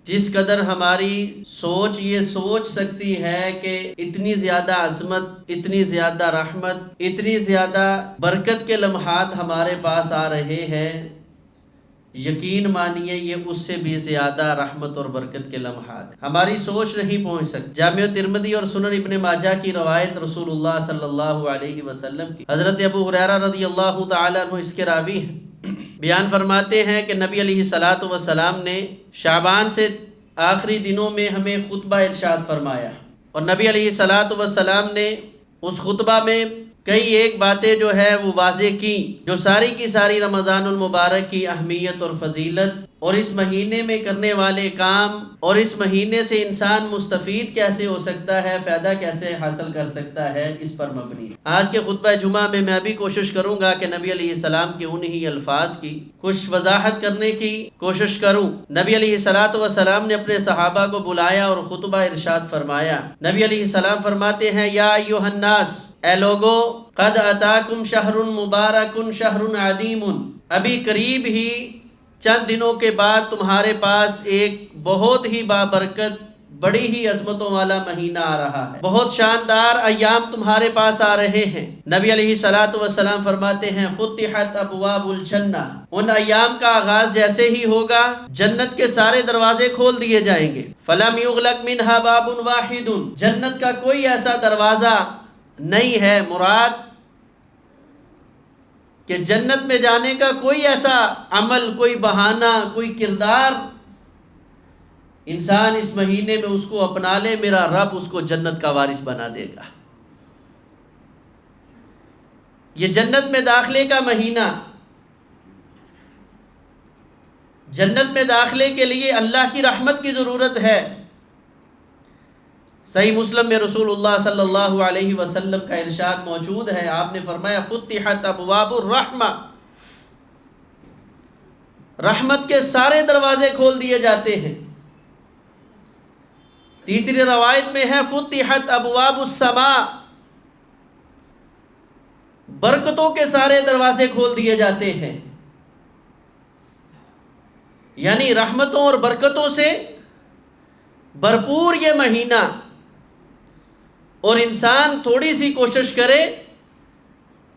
جس قدر ہماری سوچ یہ سوچ سکتی ہے کہ اتنی زیادہ عظمت، اتنی زیادہ رحمت، اتنی زیادہ برکت کے لمحات ہمارے پاس آ رہے ہیں، یقین مانیے یہ اس سے بھی زیادہ رحمت اور برکت کے لمحات ہماری سوچ نہیں پہنچ سکتی۔ جامع ترمذی اور سنن ابن ماجہ کی روایت رسول اللہ صلی اللہ علیہ وسلم کی، حضرت ابو ہریرہ رضی اللہ تعالیٰ عنہ اس کے راوی ہیں، بیان فرماتے ہیں کہ نبی علیہ الصلاۃ والسلام نے شعبان سے آخری دنوں میں ہمیں خطبہ ارشاد فرمایا، اور نبی علیہ الصلاۃ والسلام نے اس خطبہ میں کئی ایک باتیں جو ہے وہ واضح کی، جو ساری کی ساری رمضان المبارک کی اہمیت اور فضیلت اور اس مہینے میں کرنے والے کام اور اس مہینے سے انسان مستفید کیسے ہو سکتا ہے، فائدہ کیسے حاصل کر سکتا ہے، اس پر مبنی۔ آج کے خطبہ جمعہ میں میں بھی کوشش کروں گا کہ نبی علیہ السلام کے انہی الفاظ کی کچھ وضاحت کرنے کی کوشش کروں۔ نبی علیہ الصلاۃ والسلام نے اپنے صحابہ کو بلایا اور خطبہ ارشاد فرمایا۔ نبی علیہ السلام فرماتے ہیں، یا ایھا الناس، اے لوگو، قد اتاکم شہر مبارک شہر عظیم، ابھی قریب ہی چند دنوں کے بعد تمہارے پاس ایک بہت ہی بابرکت، بڑی ہی عظمتوں والا مہینہ آ رہا ہے، بہت شاندار ایام تمہارے پاس آ رہے ہیں۔ نبی علیہ الصلاۃ والسلام فرماتے ہیں، فتحت ابواب الجنہ، ان ایام کا آغاز جیسے ہی ہوگا جنت کے سارے دروازے کھول دیے جائیں گے، فلم یغلق منہا باب واحد، جنت کا کوئی ایسا دروازہ نہیں ہے، مراد کہ جنت میں جانے کا کوئی ایسا عمل، کوئی بہانہ، کوئی کردار انسان اس مہینے میں اس کو اپنا لے، میرا رب اس کو جنت کا وارث بنا دے گا۔ یہ جنت میں داخلے کا مہینہ، جنت میں داخلے کے لیے اللہ کی رحمت کی ضرورت ہے۔ صحیح مسلم میں رسول اللہ صلی اللہ علیہ وسلم کا ارشاد موجود ہے، آپ نے فرمایا، فتحت ابواب الرحمہ، رحمت کے سارے دروازے کھول دیے جاتے ہیں۔ تیسری روایت میں ہے، فتحت ابواب السماء، برکتوں کے سارے دروازے کھول دیے جاتے ہیں، یعنی رحمتوں اور برکتوں سے بھرپور یہ مہینہ، اور انسان تھوڑی سی کوشش کرے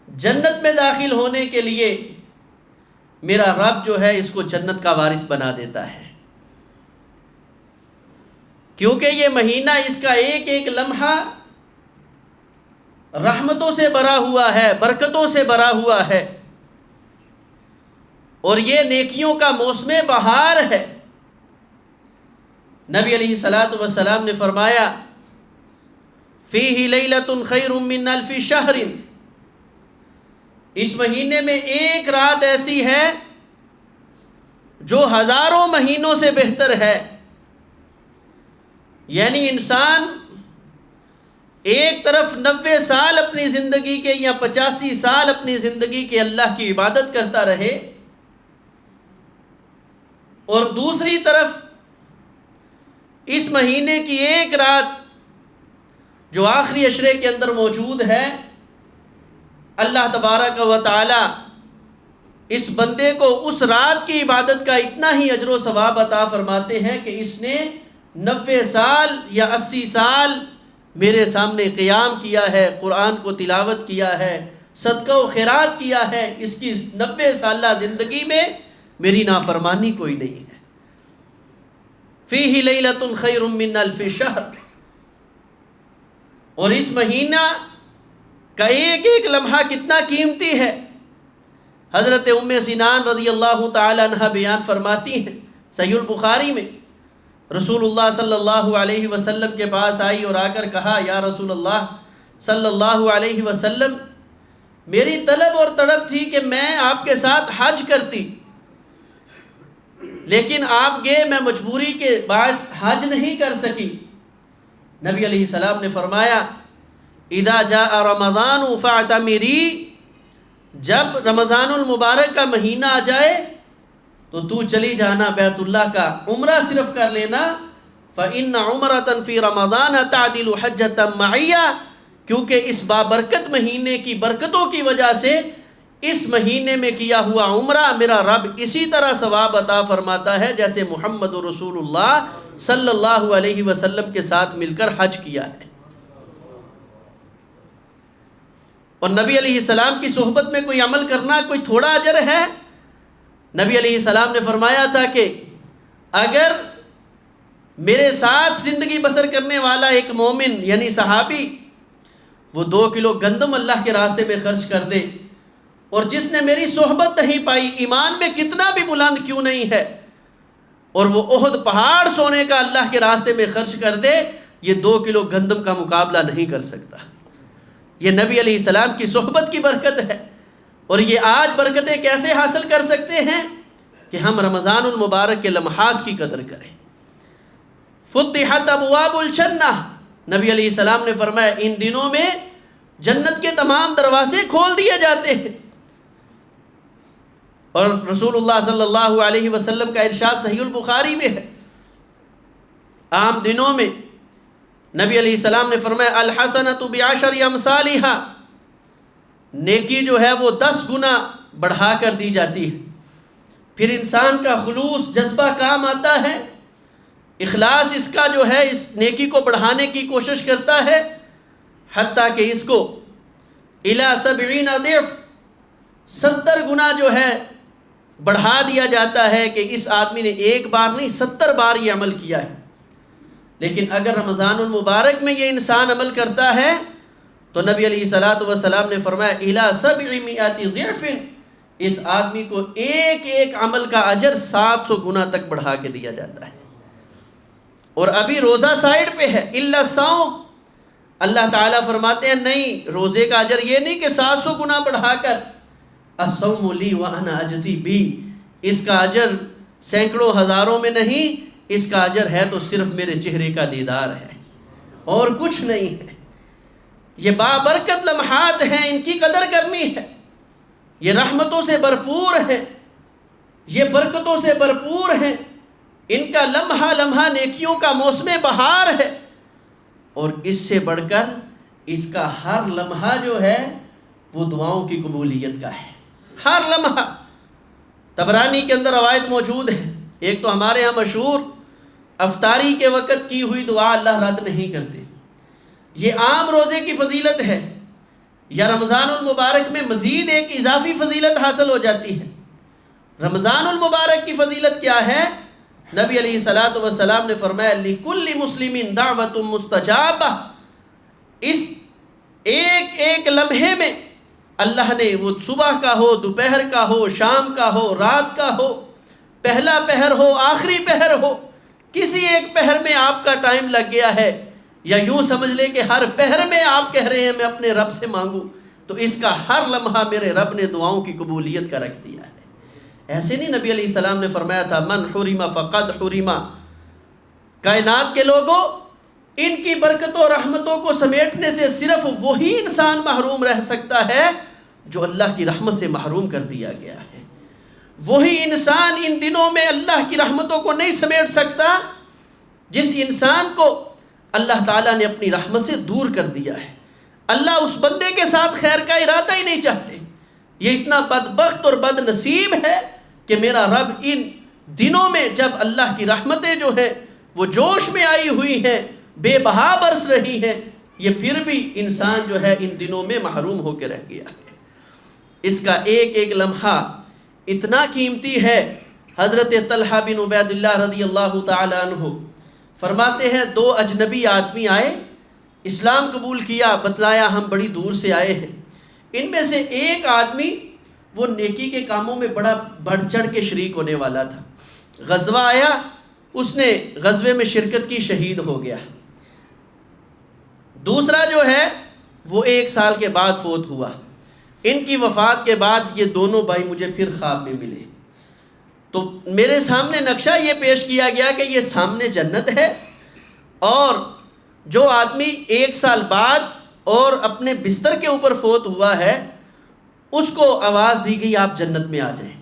جنت میں داخل ہونے کے لیے، میرا رب جو ہے اس کو جنت کا وارث بنا دیتا ہے، کیونکہ یہ مہینہ، اس کا ایک ایک لمحہ رحمتوں سے بھرا ہوا ہے، برکتوں سے بھرا ہوا ہے، اور یہ نیکیوں کا موسم بہار ہے۔ نبی علیہ الصلاۃ والسلام نے فرمایا، فیہ لیلۃ خیر من الف شہر، اس مہینے میں ایک رات ایسی ہے جو ہزاروں مہینوں سے بہتر ہے، یعنی انسان ایک طرف 90 سال اپنی زندگی کے یا 85 سال اپنی زندگی کے اللہ کی عبادت کرتا رہے، اور دوسری طرف اس مہینے کی ایک رات جو آخری عشرے کے اندر موجود ہے، اللہ تبارک و تعالی اس بندے کو اس رات کی عبادت کا اتنا ہی اجر و ثواب عطا فرماتے ہیں کہ اس نے 90 سال یا 80 سال میرے سامنے قیام کیا ہے، قرآن کو تلاوت کیا ہے، صدقہ و خیرات کیا ہے، اس کی 90 سالہ زندگی میں میری نافرمانی کوئی نہیں ہے۔ فیہ لیلۃ خیر من الف شہر، اور اس مہینہ کا ایک ایک لمحہ کتنا قیمتی ہے۔ حضرت ام سنان رضی اللہ تعالی عنہ بیان فرماتی ہیں، صحیح البخاری میں، رسول اللہ صلی اللہ علیہ وسلم کے پاس آئی اور آ کر کہا، یا رسول اللہ صلی اللہ علیہ وسلم، میری طلب اور تڑپ تھی کہ میں آپ کے ساتھ حج کرتی، لیکن آپ گئے، میں مجبوری کے باعث حج نہیں کر سکی۔ نبی علیہ السلام نے فرمایا، اذا جاء رمضان فاعتمری، جب رمضان المبارک کا مہینہ آ جائے تو چلی جانا بیت اللہ کا عمرہ صرف کر لینا، فإن عمرة فی رمضان تعدل حجة معیہ، کیونکہ اس بابرکت مہینے کی برکتوں کی وجہ سے اس مہینے میں کیا ہوا عمرہ میرا رب اسی طرح ثواب عطا فرماتا ہے جیسے محمد رسول اللہ صلی اللہ علیہ وسلم کے ساتھ مل کر حج کیا ہے۔ اور نبی علیہ السلام کی صحبت میں کوئی عمل کرنا کوئی تھوڑا اجر ہے؟ نبی علیہ السلام نے فرمایا تھا کہ اگر میرے ساتھ زندگی بسر کرنے والا ایک مومن یعنی صحابی وہ 2 کلو گندم اللہ کے راستے میں خرچ کر دے، اور جس نے میری صحبت نہیں پائی، ایمان میں کتنا بھی بلند کیوں نہیں ہے، اور وہ احد پہاڑ سونے کا اللہ کے راستے میں خرچ کر دے، یہ 2 کلو گندم کا مقابلہ نہیں کر سکتا۔ یہ نبی علیہ السلام کی صحبت کی برکت ہے۔ اور یہ آج برکتیں کیسے حاصل کر سکتے ہیں کہ ہم رمضان المبارک کے لمحات کی قدر کریں۔ فتحت ابواب الجنہ، نبی علیہ السلام نے فرمایا ان دنوں میں جنت کے تمام دروازے کھول دیے جاتے ہیں۔ اور رسول اللہ صلی اللہ علیہ وسلم کا ارشاد صحیح البخاری میں ہے، عام دنوں میں نبی علیہ السلام نے فرمایا الحسنۃ بعشر امثالها، نیکی جو ہے وہ 10 گنا بڑھا کر دی جاتی ہے۔ پھر انسان کا خلوص جذبہ کام آتا ہے، اخلاص اس کا جو ہے اس نیکی کو بڑھانے کی کوشش کرتا ہے، حتیٰ کہ اس کو الی 70 ضعف 70 گنا جو ہے بڑھا دیا جاتا ہے کہ اس آدمی نے ایک بار نہیں 70 بار یہ عمل کیا ہے۔ لیکن اگر رمضان المبارک میں یہ انسان عمل کرتا ہے تو نبی علیہ الصلوۃ والسلام نے فرمایا الی 700 ضعف، اس آدمی کو ایک ایک عمل کا اجر 700 گنا تک بڑھا کے دیا جاتا ہے۔ اور ابھی روزہ سائیڈ پہ ہے، الا الصوم، اللہ تعالیٰ فرماتے ہیں نہیں، روزے کا اجر یہ نہیں کہ 700 گنا بڑھا کر الصوم لی وانا اجزی بھی، اس کا اجر سینکڑوں ہزاروں میں نہیں، اس کا اجر ہے تو صرف میرے چہرے کا دیدار ہے اور کچھ نہیں ہے۔ یہ بابرکت لمحات ہیں، ان کی قدر کرنی ہے۔ یہ رحمتوں سے بھرپور ہیں، یہ برکتوں سے بھرپور ہیں، ان کا لمحہ لمحہ نیکیوں کا موسم بہار ہے۔ اور اس سے بڑھ کر اس کا ہر لمحہ جو ہے وہ دعاؤں کی قبولیت کا ہے، ہر لمحہ۔ طبرانی کے اندر روایت موجود ہے، ایک تو ہمارے ہاں مشہور افطاری کے وقت کی ہوئی دعا اللہ رد نہیں کرتے، یہ عام روزے کی فضیلت ہے، یا رمضان المبارک میں مزید ایک اضافی فضیلت حاصل ہو جاتی ہے۔ رمضان المبارک کی فضیلت کیا ہے؟ نبی علیہ الصلوۃ والسلام نے فرمایا لِكُلِّ مُسْلِمٍ دعوۃ مستجابہ، اس ایک ایک لمحے میں اللہ نے، وہ صبح کا ہو، دوپہر کا ہو، شام کا ہو، رات کا ہو، پہلا پہر ہو، آخری پہر ہو، کسی ایک پہر میں آپ کا ٹائم لگ گیا ہے، یا یوں سمجھ لے کہ ہر پہر میں آپ کہہ رہے ہیں میں اپنے رب سے مانگوں، تو اس کا ہر لمحہ میرے رب نے دعاؤں کی قبولیت کا رکھ دیا ہے۔ ایسے نہیں، نبی علیہ السلام نے فرمایا تھا من حرم فقد حرم، کائنات کے لوگوں ان کی برکتوں و رحمتوں کو سمیٹنے سے صرف وہی انسان محروم رہ سکتا ہے جو اللہ کی رحمت سے محروم کر دیا گیا ہے۔ وہی انسان ان دنوں میں اللہ کی رحمتوں کو نہیں سمیٹ سکتا جس انسان کو اللہ تعالیٰ نے اپنی رحمت سے دور کر دیا ہے۔ اللہ اس بندے کے ساتھ خیر کا ارادہ ہی نہیں چاہتے۔ یہ اتنا بدبخت اور بد نصیب ہے کہ میرا رب ان دنوں میں جب اللہ کی رحمتیں جو ہیں وہ جوش میں آئی ہوئی ہیں، بے بہا برس رہی ہیں، یہ پھر بھی انسان جو ہے ان دنوں میں محروم ہو کے رہ گیا ہے۔ اس کا ایک ایک لمحہ اتنا قیمتی ہے۔ حضرت طلحہ بن عبید اللہ رضی اللہ تعالی عنہ فرماتے ہیں 2 اجنبی آدمی آئے، اسلام قبول کیا، بتلایا ہم بڑی دور سے آئے ہیں۔ ان میں سے ایک آدمی وہ نیکی کے کاموں میں بڑا بڑھ چڑھ کے شریک ہونے والا تھا، غزوہ آیا، اس نے غزوے میں شرکت کی، شہید ہو گیا۔ دوسرا جو ہے وہ 1 سال کے بعد فوت ہوا۔ ان کی وفات کے بعد یہ دونوں بھائی مجھے پھر خواب میں ملے، تو میرے سامنے نقشہ یہ پیش کیا گیا کہ یہ سامنے جنت ہے، اور جو آدمی 1 سال بعد اور اپنے بستر کے اوپر فوت ہوا ہے اس کو آواز دی گئی آپ جنت میں آ جائیں۔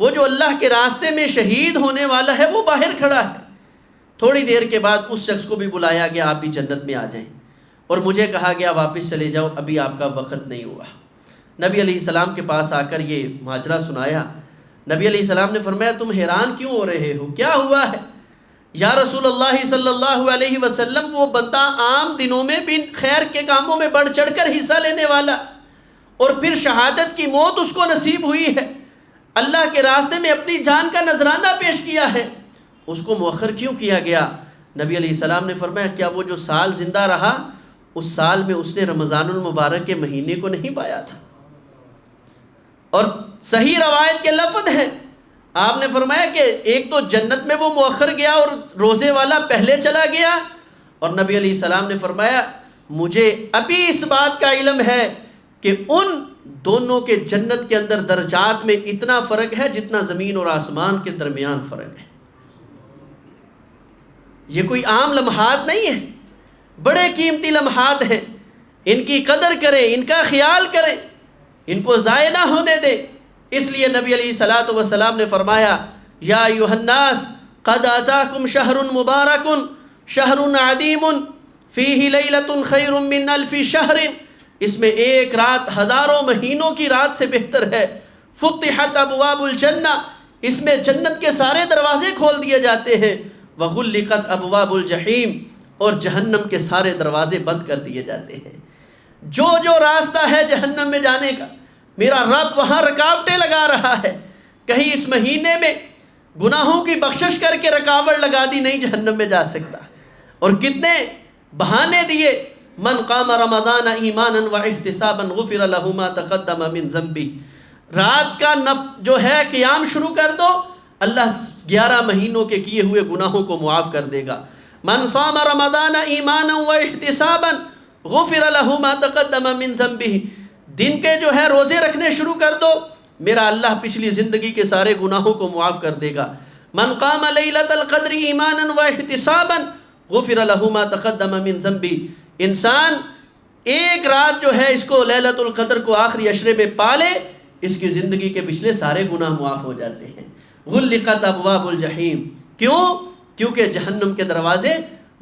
وہ جو اللہ کے راستے میں شہید ہونے والا ہے وہ باہر کھڑا ہے۔ تھوڑی دیر کے بعد اس شخص کو بھی بلایا گیا آپ بھی جنت میں آ جائیں، اور مجھے کہا گیا واپس چلے جاؤ، ابھی آپ کا وقت نہیں ہوا۔ نبی علیہ السلام کے پاس آ کر یہ ماجرا سنایا۔ نبی علیہ السلام نے فرمایا تم حیران کیوں ہو رہے ہو، کیا ہوا ہے؟ یا رسول اللہ صلی اللہ علیہ وسلم، وہ بندہ عام دنوں میں بھی خیر کے کاموں میں بڑھ چڑھ کر حصہ لینے والا، اور پھر شہادت کی موت اس کو نصیب ہوئی ہے، اللہ کے راستے میں اپنی جان کا نذرانہ پیش کیا ہے، اس کو مؤخر کیوں کیا گیا؟ نبی علیہ السلام نے فرمایا کیا وہ جو سال زندہ رہا اس سال میں اس نے رمضان المبارک کے مہینے کو نہیں پایا تھا؟ اور صحیح روایت کے لفظ ہیں، آپ نے فرمایا کہ ایک تو جنت میں وہ مؤخر گیا اور روزے والا پہلے چلا گیا، اور نبی علیہ السلام نے فرمایا مجھے ابھی اس بات کا علم ہے کہ ان دونوں کے جنت کے اندر درجات میں اتنا فرق ہے جتنا زمین اور آسمان کے درمیان فرق ہے۔ یہ کوئی عام لمحات نہیں ہیں، بڑے قیمتی لمحات ہیں، ان کی قدر کریں، ان کا خیال کریں، ان کو ضائع نہ ہونے دیں۔ اس لیے نبی علیہ الصلوۃ والسلام نے فرمایا یا ایھا الناس قد آتاکم شہر مبارک شہر عظیم فیہ لیلۃ خیر من الف شہر، اس میں ایک رات ہزاروں مہینوں کی رات سے بہتر ہے۔ فتحت ابواب الجنہ، اس میں جنت کے سارے دروازے کھول دیے جاتے ہیں۔ وغلقت ابواب الجحیم، اور جہنم کے سارے دروازے بند کر دیے جاتے ہیں۔ جو راستہ ہے جہنم میں جانے کا، میرا رب وہاں رکاوٹیں لگا رہا ہے۔ کہیں اس مہینے میں گناہوں کی بخشش کر کے رکاوٹ لگا دی، نہیں جہنم میں جا سکتا۔ اور کتنے بہانے دیے، من قام رمضان ایمانا واحتسابا غفر له ما تقدم من ذنبه، رات کا جو ہے قیام شروع کر دو، اللہ 11 مہینوں کے کیے ہوئے گناہوں کو معاف کر دے گا۔ من صام رمضان ایمانا واحتسابا غفر له ما تقدم من ذنبه، دن کے جو ہے روزے رکھنے شروع کر دو، میرا اللہ پچھلی زندگی کے سارے گناہوں کو معاف کر دے گا۔ من قام لیلۃ القدر ایمانا واحتسابا غفر له ما تقدم من ذنبه، انسان ایک رات جو ہے اس کو لیلۃ القدر کو آخری عشرے میں پالے، اس کی زندگی کے پچھلے سارے گناہ معاف ہو جاتے ہیں۔ غلقت ابواب الجحیم، کیوں؟ کیونکہ جہنم کے دروازے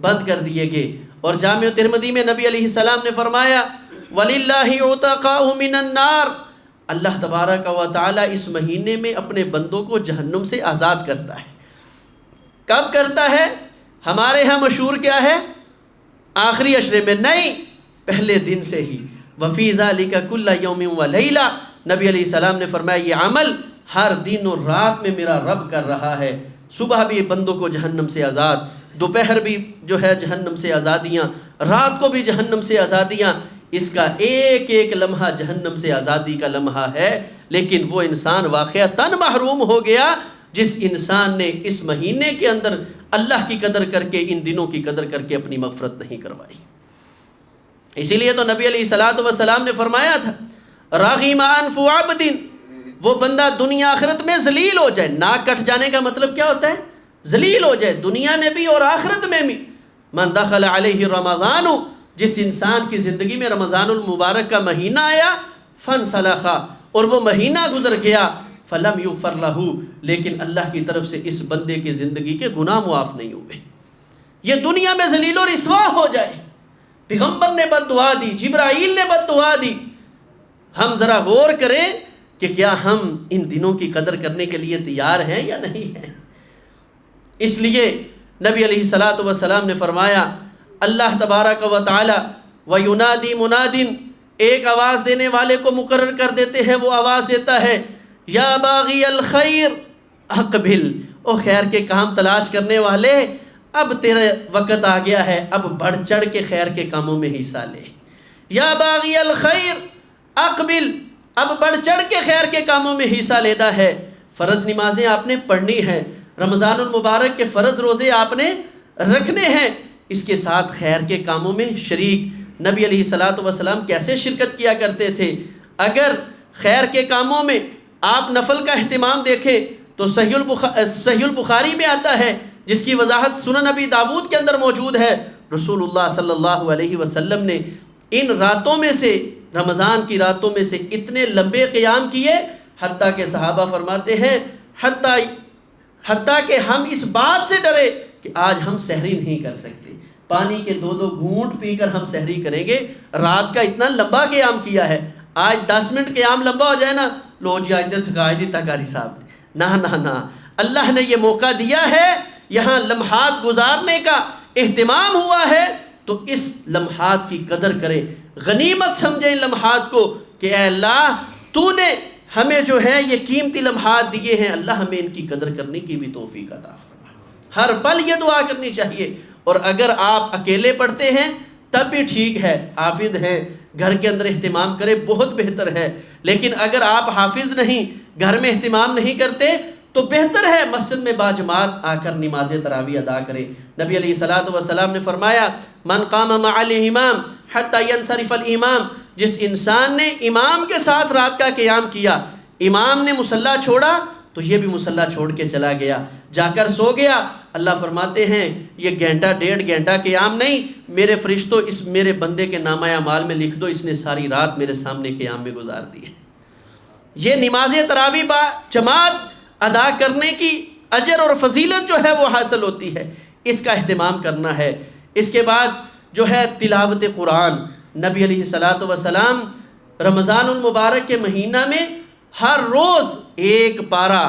بند کر دیے گئے۔ اور جامع ترمذی میں نبی علیہ السلام نے فرمایا وَلِلَّهِ عُتَقَاءُ مِنَ النَّارِ، اللہ تبارک و تعالی اس مہینے میں اپنے بندوں کو جہنم سے آزاد کرتا ہے۔ کب کرتا ہے؟ ہمارے ہاں مشہور کیا ہے؟ آخری عشرے میں نہیں، پہلے دن سے ہی۔ وَفِي ذَلِكَ كُلَّ يَوْمٍ وَلَيْلَةٍ، نبی علیہ السلام نے فرمایا یہ عمل ہر دن اور رات میں میرا رب کر رہا ہے۔ صبح بھی بندوں کو جہنم سے آزاد، دوپہر بھی جو ہے جہنم سے آزادیاں، رات کو بھی جہنم سے آزادیاں۔ اس کا ایک ایک لمحہ جہنم سے آزادی کا لمحہ ہے، لیکن وہ انسان واقعتاً محروم ہو گیا جس انسان نے اس مہینے کے اندر اللہ کی قدر کر کے، ان دنوں کی قدر کر کے اپنی مغفرت نہیں کروائی۔ اسی لیے تو نبی علیہ الصلوۃ والسلام نے فرمایا تھا راغم انف عبد، وہ بندہ دنیا آخرت میں ذلیل ہو جائے۔ ناک کٹ جانے کا مطلب کیا ہوتا ہے؟ ذلیل ہو جائے، دنیا میں بھی اور آخرت میں بھی۔ من دخل علیہ رمضان، جس انسان کی زندگی میں رمضان المبارک کا مہینہ آیا، فانسلخ، اور وہ مہینہ گزر گیا، فلم یغفر لہ، لیکن اللہ کی طرف سے اس بندے کی زندگی کے گناہ معاف نہیں ہوئے، یہ دنیا میں ذلیل و رسوا ہو جائے۔ پیغمبر نے بد دعا دی، جبرائیل نے بد دعا دی۔ ہم ذرا غور کریں کہ کیا ہم ان دنوں کی قدر کرنے کے لیے تیار ہیں یا نہیں ہیں؟ اس لیے نبی علیہ الصلوۃ والسلام نے فرمایا اللہ تبارک و تعالی وَيُنَادِي مُنَادٍ، ایک آواز دینے والے کو مقرر کر دیتے ہیں، وہ آواز دیتا ہے یا باغی الخیر اقبل، او خیر کے کام تلاش کرنے والے، اب تیرا وقت آ گیا ہے، اب بڑھ چڑھ کے خیر کے کاموں میں حصہ لے۔ یا باغی الخیر اقبل، اب بڑھ چڑھ کے خیر کے کاموں میں حصہ لینا ہے۔ فرض نمازیں آپ نے پڑھنی ہیں، رمضان المبارک کے فرض روزے آپ نے رکھنے ہیں، اس کے ساتھ خیر کے کاموں میں شریک۔ نبی علیہ الصلوۃ والسلام کیسے شرکت کیا کرتے تھے؟ اگر خیر کے کاموں میں آپ نفل کا اہتمام دیکھیں تو صحیح البخاری میں آتا ہے، جس کی وضاحت سنن ابی داود کے اندر موجود ہے، رسول اللہ صلی اللہ علیہ وسلم نے ان راتوں میں سے، رمضان کی راتوں میں سے اتنے لمبے قیام کیے، حتیٰ کہ صحابہ فرماتے ہیں حتیٰ کہ ہم اس بات سے ڈرے کہ آج ہم سحری نہیں کر سکتے، پانی کے 2 گھونٹ پی کر ہم سحری کریں گے۔ رات کا اتنا لمبا قیام کیا ہے۔ آج 10 منٹ قیام لمبا ہو جائے نا، لو جی آج تو تھکا دیتا قاری صاحب نے، نہ اللہ نے یہ موقع دیا ہے، یہاں لمحات گزارنے کا اہتمام ہوا ہے، تو اس لمحات کی قدر کریں، غنیمت سمجھیں ان لمحات کو کہ اے اللہ تو نے ہمیں جو ہے یہ قیمتی لمحات دیے ہیں، اللہ ہمیں ان کی قدر کرنے کی بھی توفیق عطا فرما۔ ہر پل یہ دعا کرنی چاہیے، اور اگر آپ اکیلے پڑھتے ہیں تب بھی ٹھیک ہے، حافظ ہیں گھر کے اندر اہتمام کرے بہت بہتر ہے، لیکن اگر آپ حافظ نہیں، گھر میں اہتمام نہیں کرتے تو بہتر ہے مسجد میں باجماعت آ کر نماز تراویح ادا کریں۔ نبی علیہ الصلوۃ والسلام نے فرمایا من قام مع الامام حتی ینصرف الامام، جس انسان نے امام کے ساتھ رات کا قیام کیا، امام نے مصلی چھوڑا تو یہ بھی مصلی چھوڑ کے چلا گیا، جا کر سو گیا، اللہ فرماتے ہیں یہ گھنٹہ 1.5 گھنٹہ قیام نہیں، میرے فرشتوں اس میرے بندے کے نامہ اعمال میں لکھ دو اس نے ساری رات میرے سامنے قیام میں گزار دی ہے۔ یہ نماز تراویح با جماعت ادا کرنے کی اجر اور فضیلت جو ہے وہ حاصل ہوتی ہے، اس کا اہتمام کرنا ہے۔ اس کے بعد جو ہے تلاوت قرآن، نبی علیہ الصلوۃ والسلام رمضان المبارک کے مہینہ میں ہر روز ایک پارہ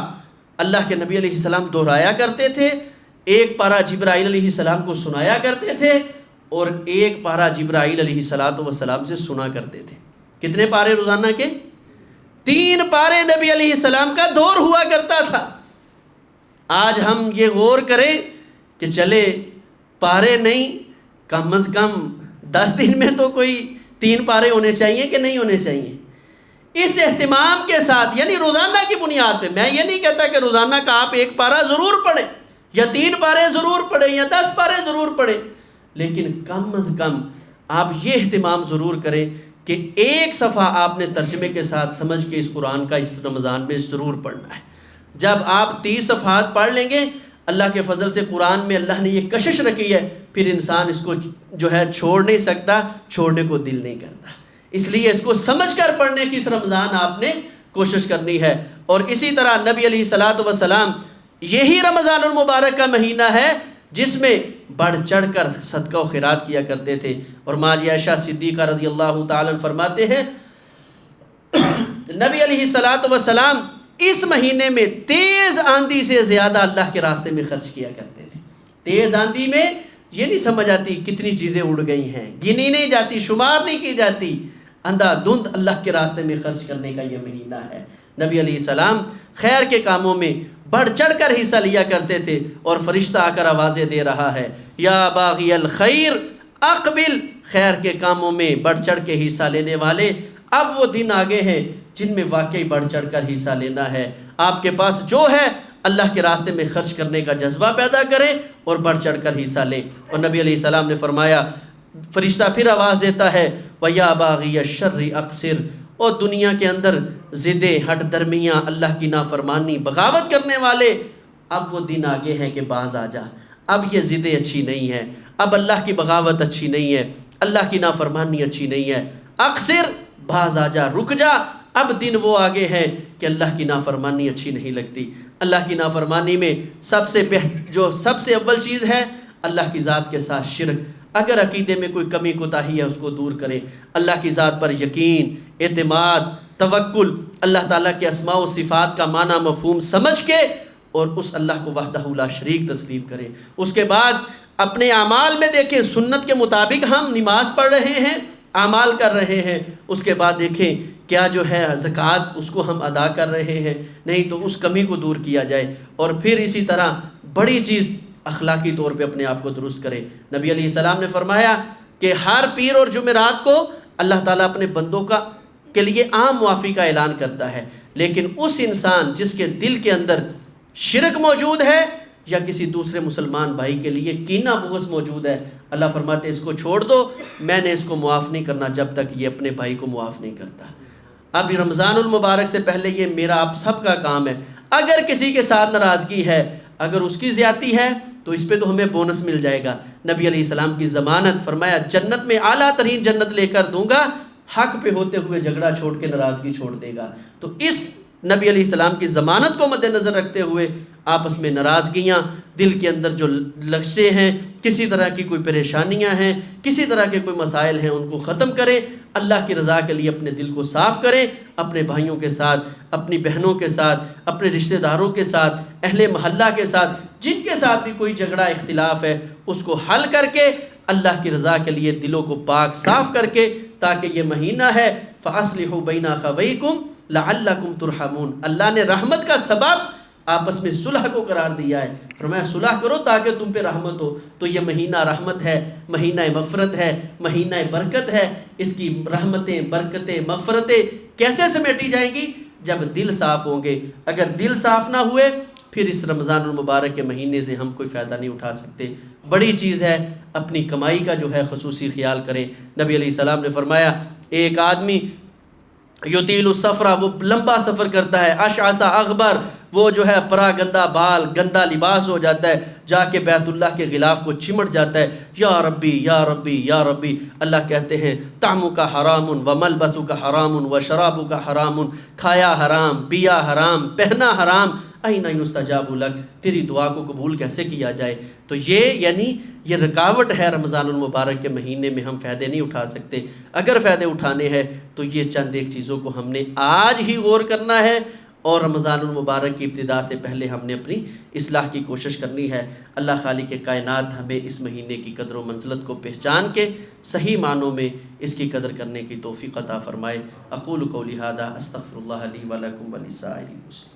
اللہ کے نبی علیہ السلام دہرایا کرتے تھے، ایک پارہ جبرائیل علیہ السلام کو سنایا کرتے تھے، اور ایک پارہ جبرائیل علیہ السلام سے سنا کرتے تھے۔ کتنے پارے روزانہ کے؟ 3 پارے نبی علیہ السلام کا دور ہوا کرتا تھا۔ آج ہم یہ غور کریں کہ چلے پارے نہیں، کم از کم 10 دن میں تو کوئی 3 پارے ہونے چاہیے کہ نہیں ہونے چاہیے؟ اس اہتمام کے ساتھ، یعنی روزانہ کی بنیاد پہ، میں یہ نہیں کہتا کہ روزانہ کا آپ 1 پارہ ضرور پڑھیں یا 3 پارے ضرور پڑھیں یا 10 پارے ضرور پڑھیں، لیکن کم از کم آپ یہ اہتمام ضرور کریں کہ 1 صفحہ آپ نے ترجمے کے ساتھ سمجھ کے اس قرآن کا اس رمضان میں ضرور پڑھنا ہے۔ جب آپ 30 صفحات پڑھ لیں گے، اللہ کے فضل سے قرآن میں اللہ نے یہ کشش رکھی ہے، پھر انسان اس کو جو ہے چھوڑ نہیں سکتا، چھوڑنے کو دل نہیں کرتا، اس لیے اس کو سمجھ کر پڑھنے کی اس رمضان آپ نے کوشش کرنی ہے۔ اور اسی طرح نبی علیہ الصلوۃ والسلام یہی رمضان المبارک کا مہینہ ہے جس میں بڑھ چڑھ کر صدقہ و خیرات کیا کرتے تھے، اور ماں عائشہ صدیقہ رضی اللہ تعالی عنہ فرماتے ہیں نبی علیہ الصلوۃ والسلام اس مہینے میں تیز آندھی سے زیادہ اللہ کے راستے میں خرچ کیا کرتے تھے۔ تیز آندھی میں یہ نہیں سمجھ آتی کتنی چیزیں اڑ گئی ہیں، گنی نہیں جاتی، شمار نہیں کی جاتی، اندھا دھند اللہ کے راستے میں خرچ کرنے کا یہ مہینہ ہے۔ نبی علیہ السلام خیر کے کاموں میں بڑھ چڑھ کر حصہ لیا کرتے تھے، اور فرشتہ آ کر آوازیں دے رہا ہے یا باغی الخیر اقبل، خیر کے کاموں میں بڑھ چڑھ کے حصہ لینے والے اب وہ دن آگے ہیں جن میں واقعی بڑھ چڑھ کر حصہ لینا ہے۔ آپ کے پاس جو ہے اللہ کے راستے میں خرچ کرنے کا جذبہ پیدا کریں اور بڑھ چڑھ کر حصہ لیں۔ اور نبی علیہ السلام نے فرمایا، فرشتہ پھر آواز دیتا ہے وَيَا بَاغِيَ الشَّرِّ أَقْصِرْ، اور دنیا کے اندر ضدیں، ہٹ درمیاں، اللہ کی نافرمانی، بغاوت کرنے والے، اب وہ دن آگے ہیں کہ باز آ جا، اب یہ ضدیں اچھی نہیں ہیں، اب اللہ کی بغاوت اچھی نہیں ہے، اللہ کی نافرمانی اچھی نہیں ہے، اقصر، باز آ جا، رک جا، اب دن وہ آگے ہیں کہ اللہ کی نافرمانی اچھی نہیں لگتی۔ اللہ کی نافرمانی میں سب سے اول چیز ہے اللہ کی ذات کے ساتھ شرک۔ اگر عقیدے میں کوئی کمی کوتاہی ہے اس کو دور کریں، اللہ کی ذات پر یقین، اعتماد، توکل، اللہ تعالیٰ کے اسماء و صفات کا معنی مفہوم سمجھ کے اور اس اللہ کو وحدہ لا شریک تسلیم کریں۔ اس کے بعد اپنے اعمال میں دیکھیں، سنت کے مطابق ہم نماز پڑھ رہے ہیں، اعمال کر رہے ہیں، اس کے بعد دیکھیں کیا جو ہے زکوٰۃ اس کو ہم ادا کر رہے ہیں، نہیں تو اس کمی کو دور کیا جائے۔ اور پھر اسی طرح بڑی چیز اخلاقی طور پہ اپنے آپ کو درست کرے۔ نبی علیہ السلام نے فرمایا کہ ہر پیر اور جمعرات کو اللہ تعالیٰ اپنے بندوں کے لیے عام معافی کا اعلان کرتا ہے، لیکن اس انسان جس کے دل کے اندر شرک موجود ہے یا کسی دوسرے مسلمان بھائی کے لیے کینہ بغض موجود ہے، اللہ فرماتے اس کو چھوڑ دو، میں نے اس کو معاف نہیں کرنا جب تک یہ اپنے بھائی کو معاف نہیں کرتا۔ اب رمضان المبارک سے پہلے یہ میرا آپ سب کا کام ہے، اگر کسی کے ساتھ ناراضگی ہے، اگر اس کی زیادتی ہے تو اس پہ تو ہمیں بونس مل جائے گا۔ نبی علیہ السلام کی ضمانت، فرمایا جنت میں اعلیٰ ترین جنت لے کر دوں گا، حق پہ ہوتے ہوئے جھگڑا چھوڑ کے ناراضگی چھوڑ دے گا۔ تو اس نبی علیہ السلام کی ضمانت کو مد نظر رکھتے ہوئے آپس میں ناراضگیاں، دل کے اندر جو لغزشیں ہیں، کسی طرح کی کوئی پریشانیاں ہیں، کسی طرح کے کوئی مسائل ہیں، ان کو ختم کریں، اللہ کی رضا کے لیے اپنے دل کو صاف کریں، اپنے بھائیوں کے ساتھ، اپنی بہنوں کے ساتھ، اپنے رشتہ داروں کے ساتھ، اہل محلہ کے ساتھ، جن کے ساتھ بھی کوئی جھگڑا اختلاف ہے اس کو حل کر کے اللہ کی رضا کے لیے دلوں کو پاک صاف کر کے، تاکہ یہ مہینہ ہے فَأَصْلِحُوا بَيْنَ أَخَوَيْكُمْ لَعَلَّكُمْ تُرْحَمُونَ، اللہ نے رحمت کا سبب آپس میں صلح کو قرار دیا ہے، فرمایا صلح کرو تاکہ تم پہ رحمت ہو۔ تو یہ مہینہ رحمت ہے، مہینہ مغفرت ہے، مہینہ برکت ہے۔ اس کی رحمتیں، برکتیں، مغفرتیں کیسے سمیٹی جائیں گی؟ جب دل صاف ہوں گے۔ اگر دل صاف نہ ہوئے پھر اس رمضان المبارک کے مہینے سے ہم کوئی فائدہ نہیں اٹھا سکتے۔ بڑی چیز ہے، اپنی کمائی کا جو ہے خصوصی خیال کریں۔ نبی علیہ السلام نے فرمایا ایک آدمی یطیل السفر، وہ لمبا سفر کرتا ہے، اشعث اغبر، وہ جو ہے پرا گندا بال، گندا لباس ہو جاتا ہے، جا کے بیت اللہ کے غلاف کو چمٹ جاتا ہے، یا ربی یا ربی یا ربی۔ اللہ کہتے ہیں طعمک حرام و ملبسک حرام و شرابک حرام، کھایا حرام، پیا حرام، پہنا حرام، این یستجاب لک، تیری دعا کو قبول کیسے کیا جائے؟ تو یہ رکاوٹ ہے رمضان المبارک کے مہینے میں، ہم فائدے نہیں اٹھا سکتے۔ اگر فائدے اٹھانے ہیں تو یہ چند ایک چیزوں کو ہم نے آج ہی غور کرنا ہے، اور رمضان المبارک کی ابتدا سے پہلے ہم نے اپنی اصلاح کی کوشش کرنی ہے۔ اللہ خالق کائنات ہمیں اس مہینے کی قدر و منزلت کو پہچان کے صحیح معنوں میں اس کی قدر کرنے کی توفیق عطا فرمائے۔ اقول قولی ھذا استغفر اللہ لی و لکم ولسائر المسلمین۔